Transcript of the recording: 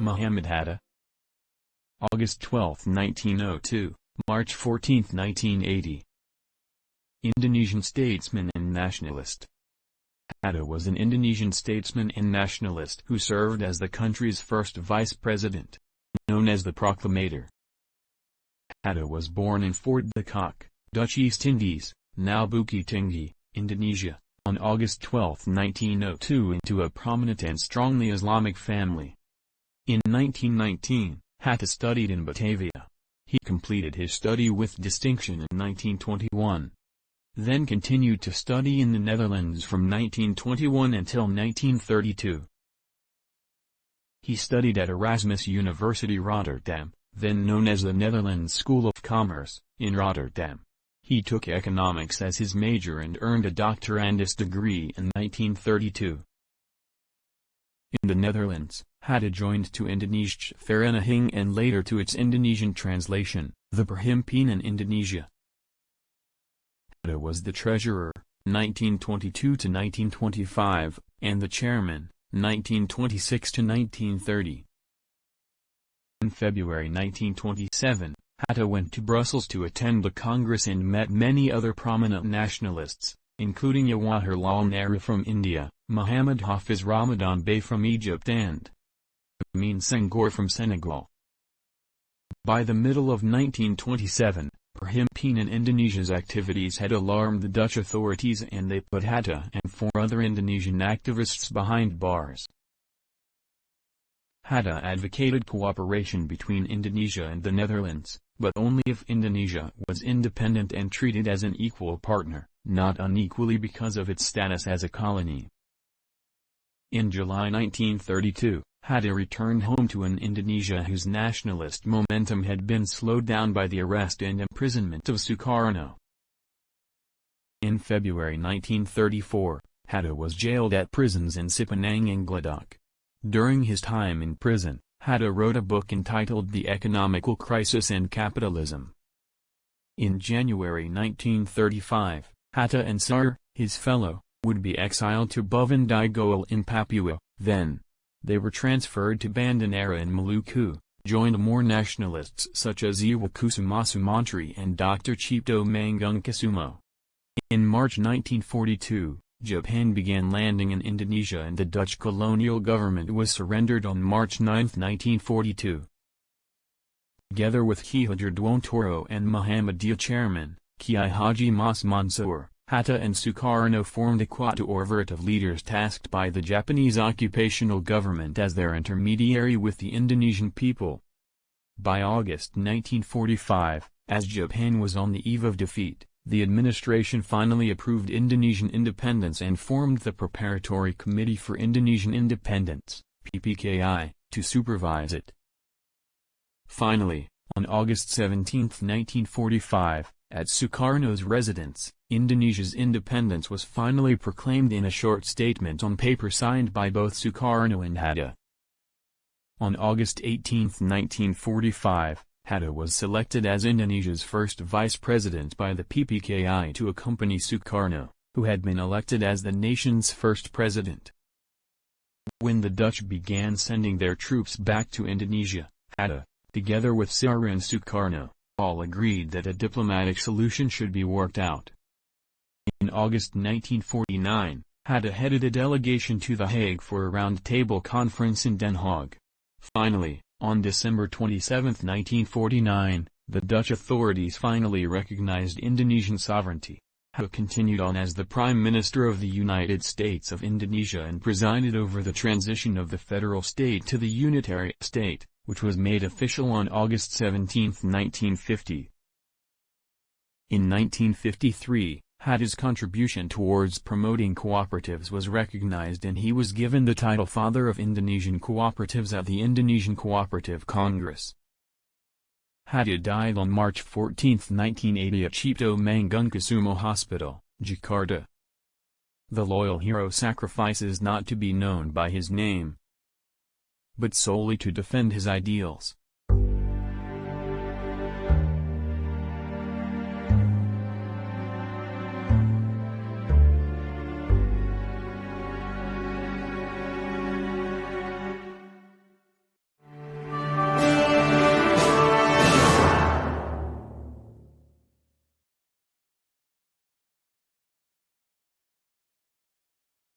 Mohammad Hatta. August 12, 1902, March 14, 1980. Indonesian statesman and nationalist. Hatta was an Indonesian statesman and nationalist who served as the country's first vice president, known as the Proclamator. Hatta was born in Fort de Kock, Dutch East Indies, now Bukit Tinggi, Indonesia, on August 12, 1902 into a prominent and strongly Islamic family. In 1919, Hatta studied in Batavia. He completed his study with distinction in 1921. Then continued to study in the Netherlands from 1921 until 1932. He studied at Erasmus University Rotterdam, then known as the Netherlands School of Commerce, in Rotterdam. He took economics as his major and earned a doctorandus degree in 1932. In the Netherlands, Hatta joined to Indonesische Vereniging and later to its Indonesian translation, the Perhimpunan Indonesia. Hatta was the treasurer, 1922 to 1925, and the chairman, 1926 to 1930. In February 1927, Hatta went to Brussels to attend the Congress and met many other prominent nationalists, including Jawaharlal Nehru from India, Muhammad Hafiz Ramadan Bey from Egypt and Amin Senghor from Senegal. By the middle of 1927, Perhimpunan Indonesia's activities had alarmed the Dutch authorities and they put Hatta and 4 other Indonesian activists behind bars. Hatta advocated cooperation between Indonesia and the Netherlands, but only if Indonesia was independent and treated as an equal partner, not unequally because of its status as a colony. In July 1932, Hatta returned home to an Indonesia whose nationalist momentum had been slowed down by the arrest and imprisonment of Sukarno. In February 1934, Hatta was jailed at prisons in Sippenang and Gladok. During his time in prison, Hatta wrote a book entitled The Economical Crisis and Capitalism. In January 1935, Hatta and Sar, his fellow, would be exiled to Boven Digowel in Papua. Then, they were transferred to Bandanera in Maluku, joined more nationalists such as Iwakusuma Sumantri and Dr. Cipto Mangunkusumo. In March 1942, Japan began landing in Indonesia and the Dutch colonial government was surrendered on March 9, 1942. Together with Ki Hajardwantoro and Muhammadiyah chairman, Kiai Haji Mas Mansur, Hatta and Sukarno formed a quatuorvert of leaders tasked by the Japanese occupational government as their intermediary with the Indonesian people. By August 1945, as Japan was on the eve of defeat, the administration finally approved Indonesian independence and formed the Preparatory Committee for Indonesian Independence, PPKI, to supervise it. Finally, on August 17, 1945, at Sukarno's residence, Indonesia's independence was finally proclaimed in a short statement on paper signed by both Sukarno and Hatta. On August 18, 1945, Hatta was selected as Indonesia's first vice president by the PPKI to accompany Sukarno, who had been elected as the nation's first president. When the Dutch began sending their troops back to Indonesia, Hatta, together with Sara and Sukarno, all agreed that a diplomatic solution should be worked out. In August 1949, Hatta headed a delegation to The Hague for a round-table conference in Den Haag. Finally, on December 27, 1949, the Dutch authorities finally recognized Indonesian sovereignty. Hatta continued on as the Prime Minister of the United States of Indonesia and presided over the transition of the federal state to the unitary state, which was made official on August 17, 1950. In 1953, Hatta's contribution towards promoting cooperatives was recognized and he was given the title Father of Indonesian Cooperatives at the Indonesian Cooperative Congress. Hatta died on March 14, 1980 at Cipto Mangunkusumo Hospital, Jakarta. The loyal hero sacrifices not to be known by his name, but solely to defend his ideals.